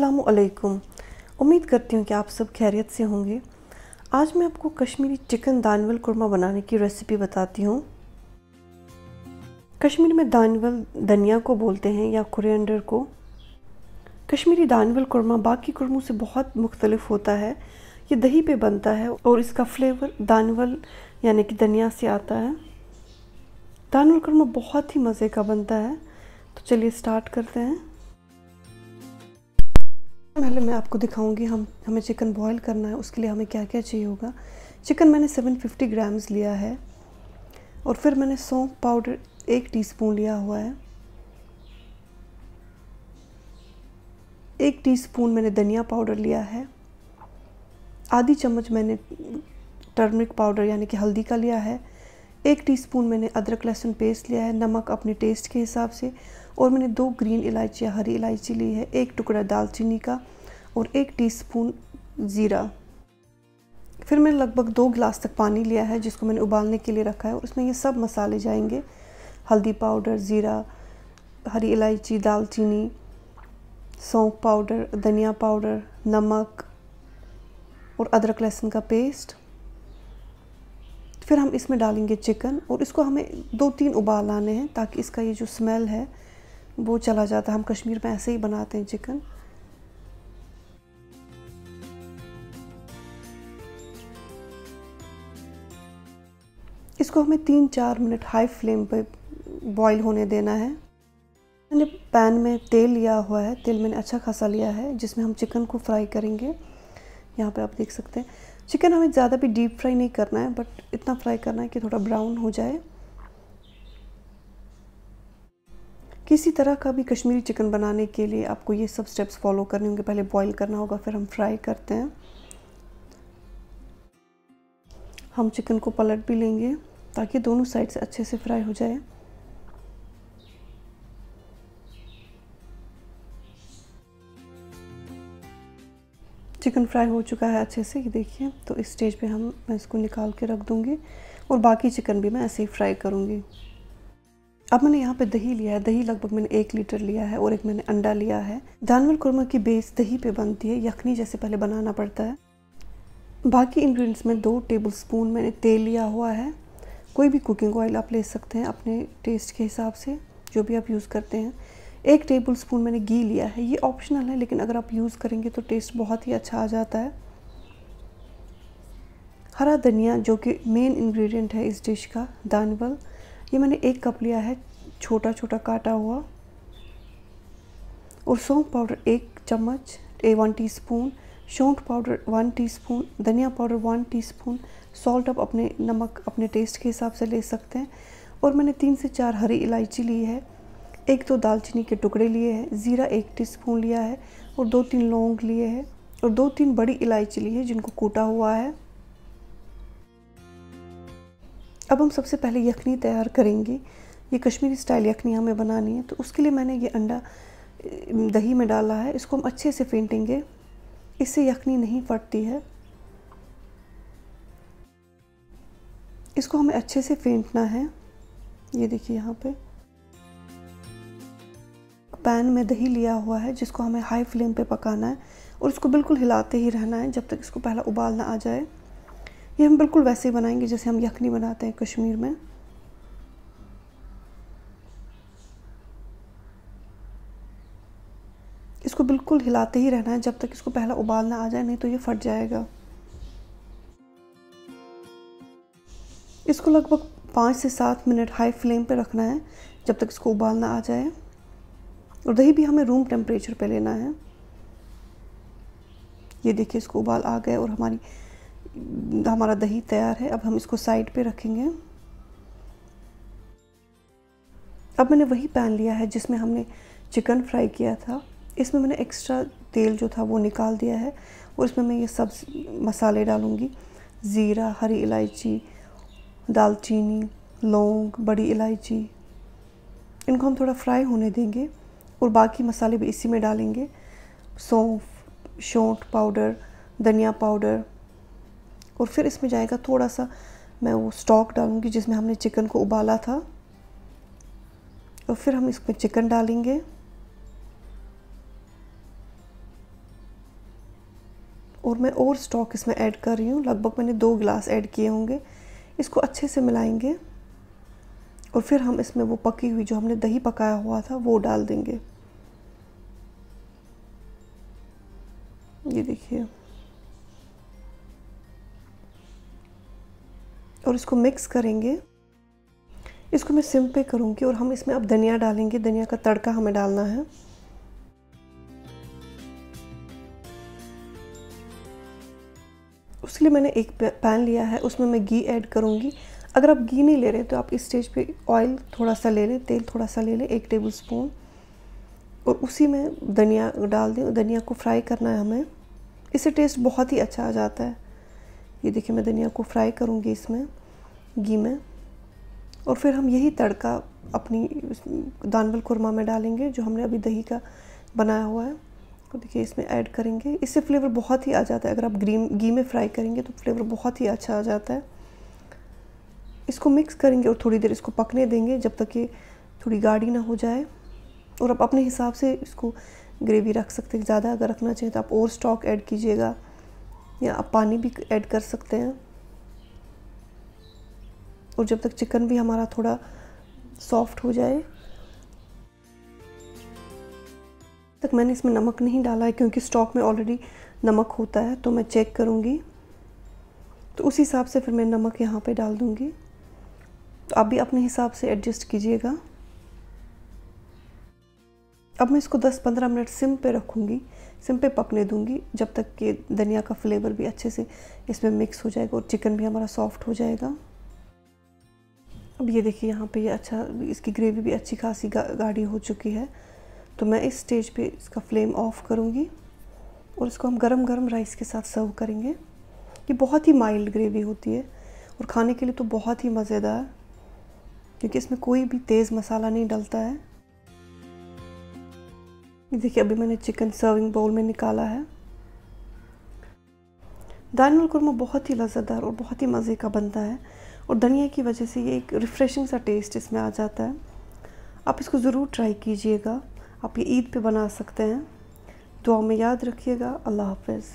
अस्सलामुअलैकुम। उम्मीद करती हूँ कि आप सब खैरियत से होंगे। आज मैं आपको कश्मीरी चिकन दानवल कुरमा बनाने की रेसिपी बताती हूँ। कश्मीर में दानवल धनिया को बोलते हैं या कोरिएंडर को। कश्मीरी दानवल कुरमा बाकी कुरमों से बहुत मुख्तलिफ होता है। ये दही पे बनता है और इसका फ्लेवर दानवल यानी कि धनिया से आता है। दानवल कुरमा बहुत ही मज़े का बनता है। तो चलिए स्टार्ट करते हैं। पहले मैं आपको दिखाऊंगी हमें चिकन बॉईल करना है, उसके लिए हमें क्या क्या चाहिए होगा। चिकन मैंने 750 ग्राम्स लिया है और फिर मैंने सौंफ पाउडर 1 टीस्पून लिया हुआ है। 1 टीस्पून मैंने धनिया पाउडर लिया है। आधी चम्मच मैंने टर्मरिक पाउडर यानी कि हल्दी का लिया है। 1 टीस्पून मैंने अदरक लहसुन पेस्ट लिया है। नमक अपने टेस्ट के हिसाब से। और मैंने 2 ग्रीन इलायची या हरी इलायची ली है। 1 टुकड़ा दालचीनी का और 1 टीस्पून ज़ीरा। फिर मैंने लगभग 2 गिलास तक पानी लिया है जिसको मैंने उबालने के लिए रखा है। और इसमें ये सब मसाले जाएंगे, हल्दी पाउडर, ज़ीरा, हरी इलायची, दालचीनी, सौंफ पाउडर, धनिया पाउडर, नमक और अदरक लहसुन का पेस्ट। फिर हम इसमें डालेंगे चिकन और इसको हमें 2-3 उबाल आने हैं ताकि इसका ये जो स्मेल है वो चला जाता है। हम कश्मीर में ऐसे ही बनाते हैं चिकन। इसको हमें 3-4 मिनट हाई फ्लेम पे बॉईल होने देना है। मैंने पैन में तेल लिया हुआ है। तेल मैंने अच्छा खासा लिया है जिसमें हम चिकन को फ्राई करेंगे। यहाँ पे आप देख सकते हैं चिकन हमें ज़्यादा भी डीप फ्राई नहीं करना है, बट इतना फ्राई करना है कि थोड़ा ब्राउन हो जाए। किसी तरह का भी कश्मीरी चिकन बनाने के लिए आपको ये सब स्टेप्स फॉलो करने होंगे। पहले बॉईल करना होगा, फिर हम फ्राई करते हैं। हम चिकन को पलट भी लेंगे ताकि दोनों साइड से अच्छे से फ्राई हो जाए। चिकन फ्राई हो चुका है अच्छे से, ये देखिए। तो इस स्टेज पे मैं इसको निकाल के रख दूँगी और बाकी चिकन भी मैं ऐसे ही फ्राई करूँगी। अब मैंने यहाँ पे दही लिया है। दही लगभग मैंने 1 लीटर लिया है और एक मैंने अंडा लिया है। दानवल कुरमा की बेस दही पे बनती है। यखनी जैसे पहले बनाना पड़ता है। बाकी इंग्रेडिएंट्स में 2 टेबलस्पून मैंने तेल लिया हुआ है। कोई भी कुकिंग ऑयल आप ले सकते हैं अपने टेस्ट के हिसाब से, जो भी आप यूज़ करते हैं। 1 टेबलस्पून मैंने घी लिया है। ये ऑप्शनल है, लेकिन अगर आप यूज़ करेंगे तो टेस्ट बहुत ही अच्छा आ जाता है। हरा धनिया जो कि मेन इंग्रेडिएंट है इस डिश का, दानवल, ये मैंने 1 कप लिया है, छोटा छोटा काटा हुआ। और सौंफ पाउडर 1 चम्मच, 1 टीस्पून, सौंठ पाउडर 1 टीस्पून, धनिया पाउडर 1 टीस्पून, सॉल्ट आप अपने नमक अपने टेस्ट के हिसाब से ले सकते हैं। और मैंने 3 से 4 हरी इलायची ली है। 1-2 दालचीनी के टुकड़े लिए हैं। ज़ीरा 1 टीस्पून लिया है और 2-3 लौंग लिए हैं और 2-3 बड़ी इलायची ली है जिनको कूटा हुआ है। अब हम सबसे पहले यखनी तैयार करेंगे। ये कश्मीरी स्टाइल यखनी हमें बनानी है, तो उसके लिए मैंने ये अंडा दही में डाला है। इसको हम अच्छे से फेंटेंगे, इससे यखनी नहीं फटती है। इसको हमें अच्छे से फेंटना है। ये देखिए यहाँ पे पैन में दही लिया हुआ है जिसको हमें हाई फ्लेम पे पकाना है और इसको बिल्कुल हिलाते ही रहना है जब तक इसको पहला उबाल ना आ जाए। ये हम बिल्कुल वैसे ही बनाएंगे जैसे हम यखनी बनाते हैं कश्मीर में। इसको बिल्कुल हिलाते ही रहना है जब तक इसको पहला उबाल ना आ जाए, नहीं तो ये फट जाएगा। इसको लगभग 5 से 7 मिनट हाई फ्लेम पे रखना है जब तक इसको उबाल ना आ जाए। और दही भी हमें रूम टेम्परेचर पे लेना है। ये देखिए इसको उबाल आ गए और हमारा दही तैयार है। अब हम इसको साइड पे रखेंगे। अब मैंने वही पैन लिया है जिसमें हमने चिकन फ्राई किया था। इसमें मैंने एक्स्ट्रा तेल जो था वो निकाल दिया है और इसमें मैं ये सब मसाले डालूँगी। ज़ीरा, हरी इलायची, दालचीनी, लौंग, बड़ी इलायची, इनको हम थोड़ा फ्राई होने देंगे और बाकी मसाले भी इसी में डालेंगे। सौंफ, सौंठ पाउडर, धनिया पाउडर। और फिर इसमें जाएगा थोड़ा सा मैं वो स्टॉक डालूँगी जिसमें हमने चिकन को उबाला था। और फिर हम इसमें चिकन डालेंगे। और मैं और स्टॉक इसमें ऐड कर रही हूँ। लगभग मैंने 2 गिलास ऐड किए होंगे। इसको अच्छे से मिलाएंगे और फिर हम इसमें वो पकी हुई जो हमने दही पकाया हुआ था वो डाल देंगे। ये देखिए, और इसको मिक्स करेंगे। इसको मैं सिम पे करूँगी और हम इसमें अब धनिया डालेंगे। धनिया का तड़का हमें डालना है। उसके लिए मैंने एक पैन लिया है, उसमें मैं घी ऐड करूँगी। अगर आप घी नहीं ले रहे तो आप इस स्टेज पे ऑयल थोड़ा सा ले लें, तेल थोड़ा सा ले लें, 1 टेबलस्पून, और उसी में धनिया डाल दें। धनिया को फ्राई करना है हमें, इससे टेस्ट बहुत ही अच्छा आ जाता है। ये देखिए, मैं धनिया को फ्राई करूँगी इसमें घी में, और फिर हम यही तड़का अपनी दानवल कुरमा में डालेंगे जो हमने अभी दही का बनाया हुआ है। तो देखिए, इसमें ऐड करेंगे। इससे फ्लेवर बहुत ही आ जाता है। अगर आप घी में फ्राई करेंगे तो फ्लेवर बहुत ही अच्छा आ जाता है। इसको मिक्स करेंगे और थोड़ी देर इसको पकने देंगे जब तक ये थोड़ी गाढ़ी ना हो जाए। और आप अपने हिसाब से इसको ग्रेवी रख सकते हैं। ज़्यादा अगर रखना चाहिए तो आप और स्टॉक ऐड कीजिएगा, या आप पानी भी ऐड कर सकते हैं। और जब तक चिकन भी हमारा थोड़ा सॉफ्ट हो जाए तक मैंने इसमें नमक नहीं डाला है, क्योंकि स्टॉक में ऑलरेडी नमक होता है। तो मैं चेक करूँगी, तो उस हिसाब से फिर मैं नमक यहाँ पे डाल दूँगी। तो आप भी अपने हिसाब से एडजस्ट कीजिएगा। अब मैं इसको 10-15 मिनट सिम पे रखूँगी, सिम पे पकने दूँगी जब तक कि धनिया का फ्लेवर भी अच्छे से इसमें मिक्स हो जाएगा और चिकन भी हमारा सॉफ्ट हो जाएगा। अब ये देखिए, यहाँ पे ये अच्छा, इसकी ग्रेवी भी अच्छी खासी गाढ़ी हो चुकी है। तो मैं इस स्टेज पे इसका फ्लेम ऑफ करूँगी और इसको हम गरम गरम राइस के साथ सर्व करेंगे। ये बहुत ही माइल्ड ग्रेवी होती है और खाने के लिए तो बहुत ही मज़ेदार, क्योंकि इसमें कोई भी तेज़ मसाला नहीं डलता है। ये देखिए, अभी मैंने चिकन सर्विंग बाउल में निकाला है। दानवल कुरमा बहुत ही लज़ेदार और बहुत ही मज़े का बनता है, और धनिया की वजह से ये एक रिफ़्रेशिंग सा टेस्ट इसमें आ जाता है। आप इसको ज़रूर ट्राई कीजिएगा। आप ये ईद पे बना सकते हैं। दुआ में याद रखिएगा। अल्लाह हाफ़िज़।